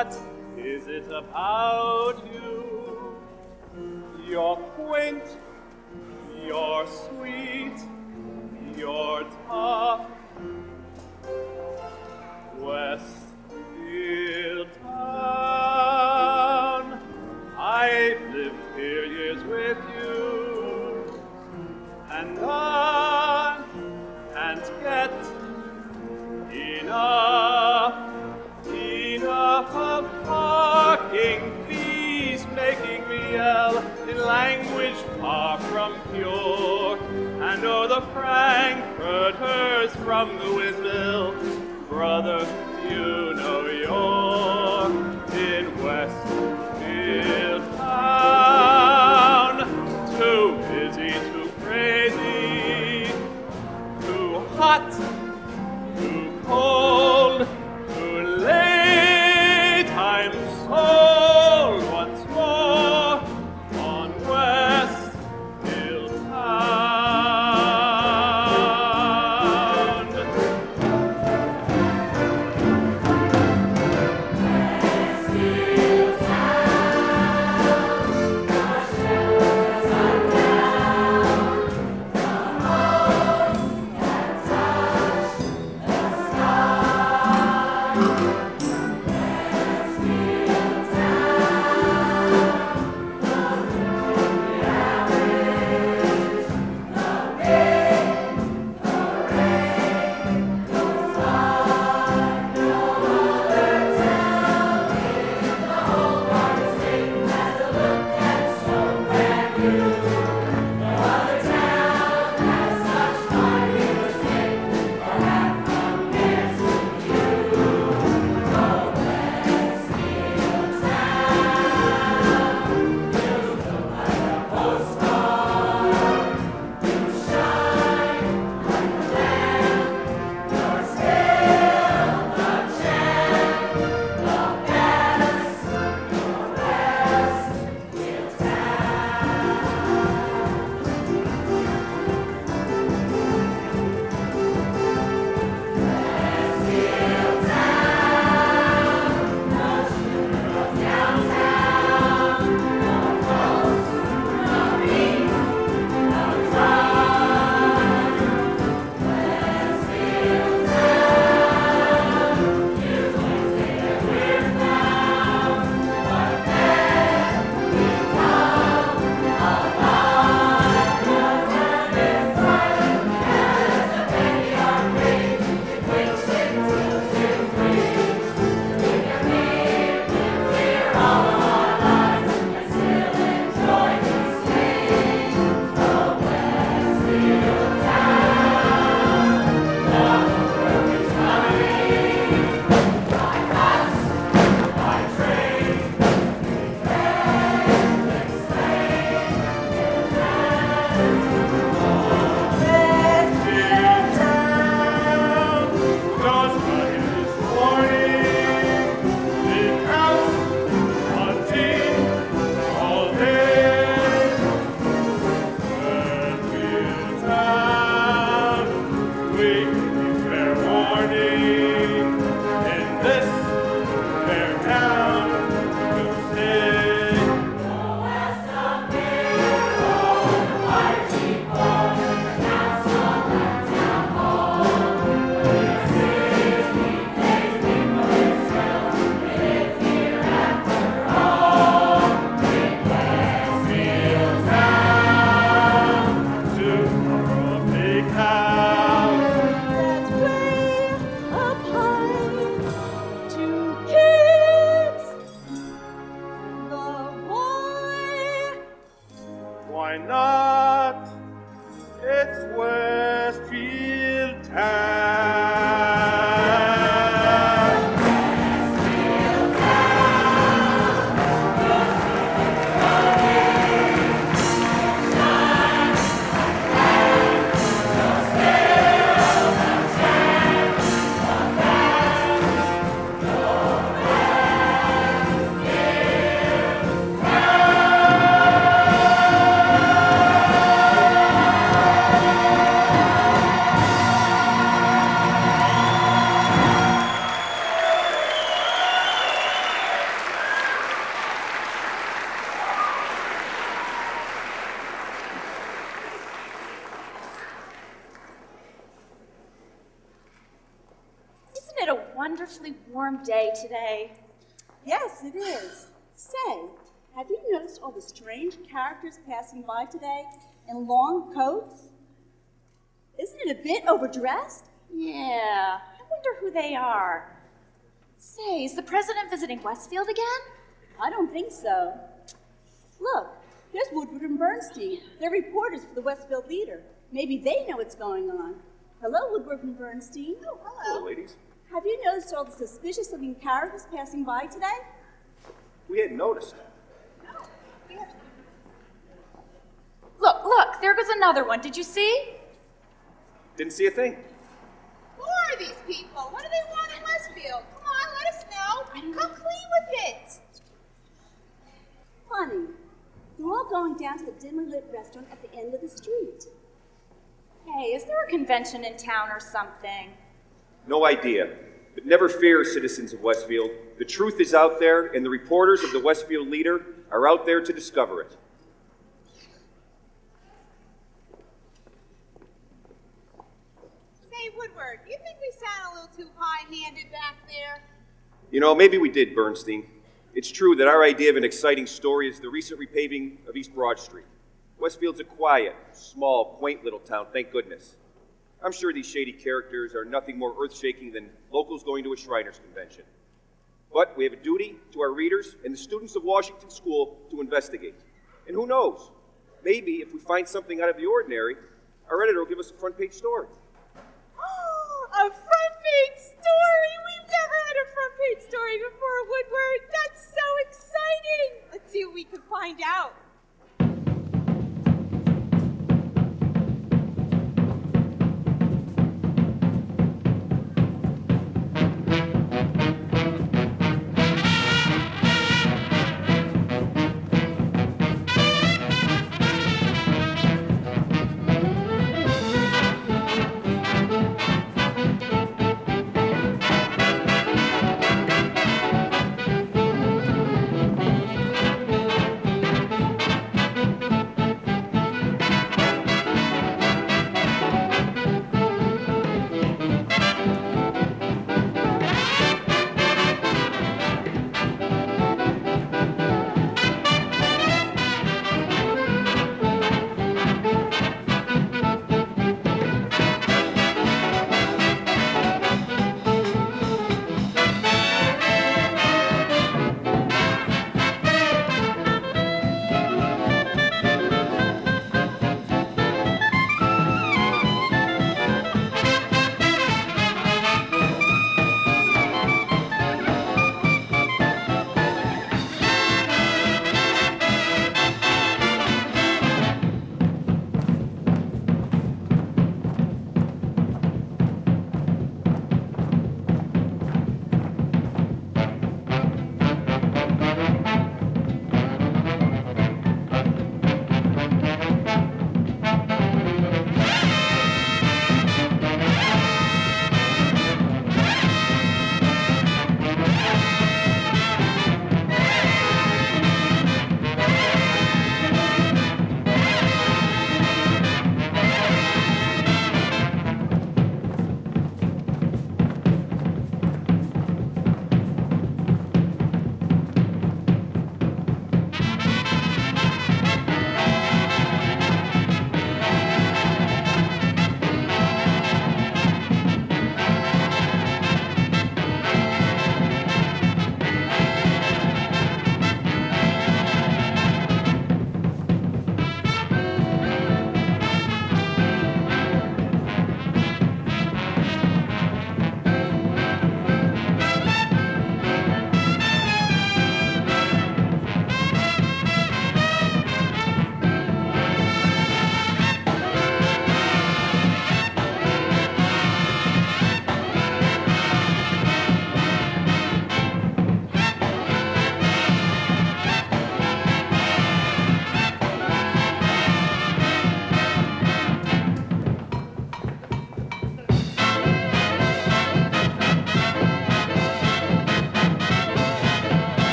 What is it about you? You're quaint, you're sweet, you're tough. Westfieldtown, I've lived here years with you, and I can't get enough of parking fees, making me yell in language far from pure. And oh, the Frankfurters from the windmill, brother, you know you're in Westfieldtown. Too busy, too crazy, too hot, too cold, too late. I'm sold once more on Westfieldtown. wonderfully warm day today. Yes, it is. Say, have you noticed all the strange characters passing by today in long coats? Isn't it a bit overdressed? Yeah, I wonder who they are. Say, is the president visiting Westfield again? I don't think so. Look, there's Woodward and Bernstein. They're reporters for the Westfield Leader. Maybe they know what's going on. Hello, Woodward and Bernstein. Oh, hello, ladies. Have you noticed all the suspicious-looking characters passing by today? We hadn't noticed. Look, there goes another one. Did you see? Didn't see a thing. Who are these people? What do they want in Westfield? Come on, let us know. Come clean with it. Funny. They're all going down to the dimly lit restaurant at the end of the street. Hey, is there a convention in town or something? No idea. But never fear, citizens of Westfield. The truth is out there, and the reporters of the Westfield Leader are out there to discover it. Say, Woodward, you think we sound a little too high-handed back there? You know, maybe we did, Bernstein. It's true that our idea of an exciting story is the recent repaving of East Broad Street. Westfield's a quiet, small, quaint little town, thank goodness. I'm sure these shady characters are nothing more earth-shaking than locals going to a Shriners convention. But we have a duty to our readers and the students of Washington School to investigate. And who knows? Maybe if we find something out of the ordinary, our editor will give us a front-page story. A front-page story? We've never had a front-page story before, Woodward. That's so exciting. Let's see what we can find out.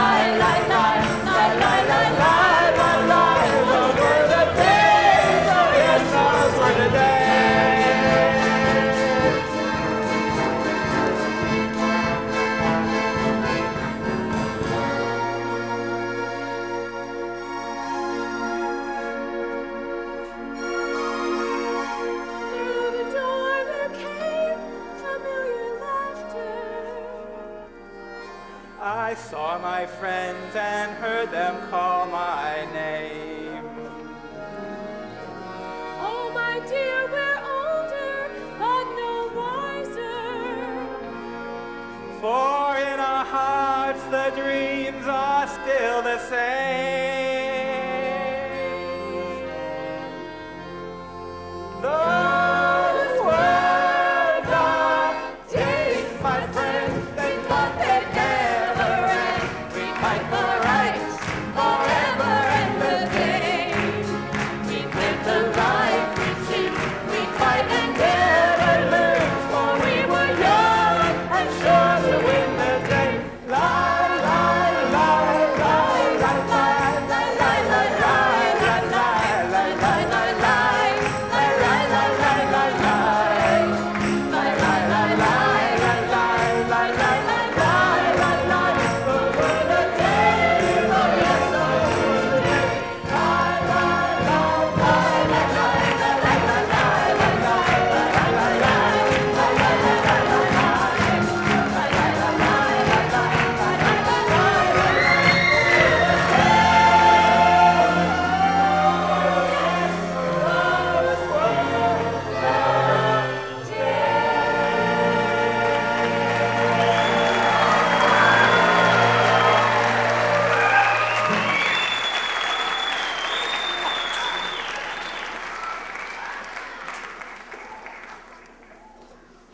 I like I saw my friends and heard them call my name. Oh, my dear, we're older, but no wiser. For in our hearts the dreams are still the same. Those were the days, my friend. They thought they'd never end. We fight for rights forever and a day. We live the life we choose. We fight and never lose. For we were young and sure to win the day. La la la la la la la la la la la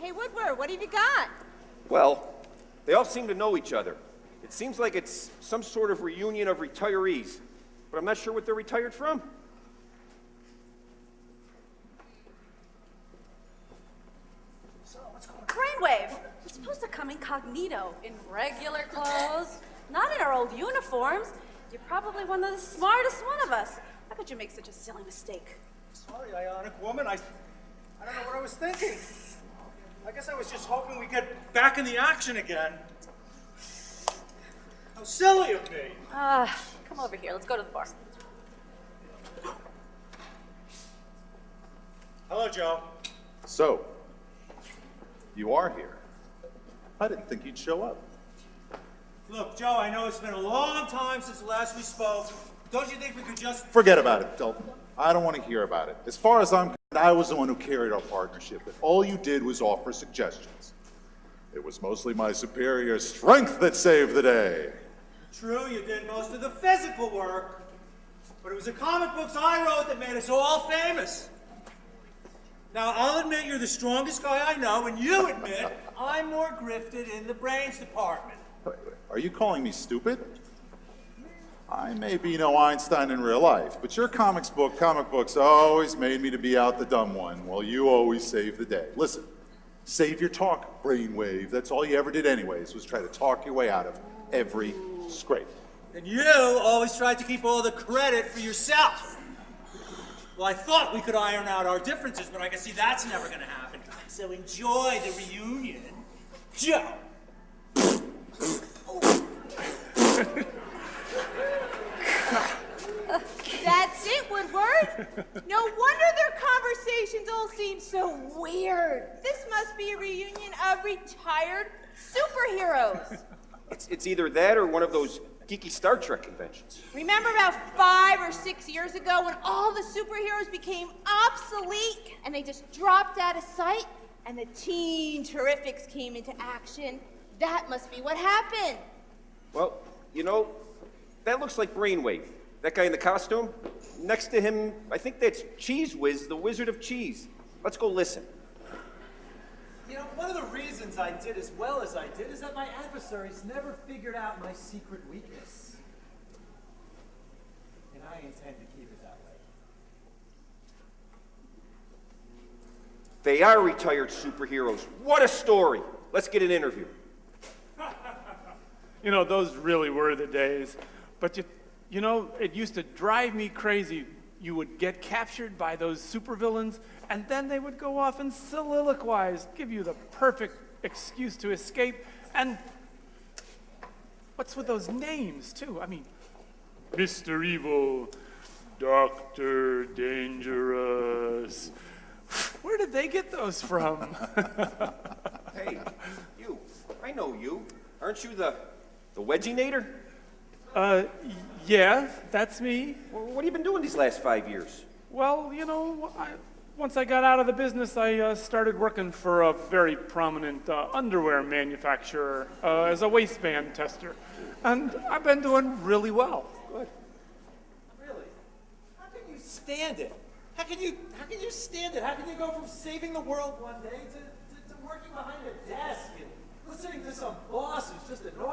Hey, Woodward, what have you got? Well, they all seem to know each other. It seems like it's some sort of reunion of retirees, but I'm not sure what they're retired from. Brainwave, we're supposed to come incognito in regular clothes, not in our old uniforms. You're probably one of the smartest one of us. How could you make such a silly mistake? Sorry, Ionic woman. I don't know what I was thinking. I guess I was just hoping we'd get back in the action again. How silly of me. Come over here. Let's go to the bar. Hello, Joe. So, you are here. I didn't think you'd show up. Look, Joe, I know it's been a long time since the last we spoke. Don't you think we could just... Forget about it, Dalton. I don't want to hear about it. As far as I'm concerned, I was the one who carried our partnership, but all you did was offer suggestions. It was mostly my superior strength that saved the day. True, you did most of the physical work, but it was the comic books I wrote that made us all famous. Now, I'll admit you're the strongest guy I know, and you admit I'm more grifted in the brains department. Wait, are you calling me stupid? I may be no Einstein in real life, but your comic books always made me to be out the dumb one, while you always save the day. Listen, save your talk, brainwave. That's all you ever did anyways, was try to talk your way out of every scrape. And you always tried to keep all the credit for yourself. Well, I thought we could iron out our differences, but I can see that's never going to happen. So enjoy the reunion, Joe. That's it, Woodward. No wonder their conversations all seem so weird. This must be a reunion of retired superheroes. It's either that or one of those geeky Star Trek conventions. Remember about 5 or 6 years ago when all the superheroes became obsolete and they just dropped out of sight and the Teen Terrifics came into action? That must be what happened. Well, you know, that looks like Brainwave. That guy in the costume. Next to him, I think that's Cheese Whiz, the Wizard of Cheese. Let's go listen. You know, one of the reasons I did as well as I did is that my adversaries never figured out my secret weakness. And I intend to keep it that way. They are retired superheroes. What a story. Let's get an interview. You know, those really were the days. But you know, it used to drive me crazy. You would get captured by those supervillains, and then they would go off and soliloquize, give you the perfect excuse to escape. And what's with those names, too? I mean, Mr. Evil, Dr. Dangerous. Where did they get those from? Hey, you. I know you. Aren't you the The Wedginator? Yeah, that's me. Well, what have you been doing these last 5 years? Well, once I got out of the business, I started working for a very prominent underwear manufacturer as a waistband tester. And I've been doing really well. Good. Really? How can you stand it? How can you stand it? How can you go from saving the world one day to working behind a desk and listening to some boss who's just annoying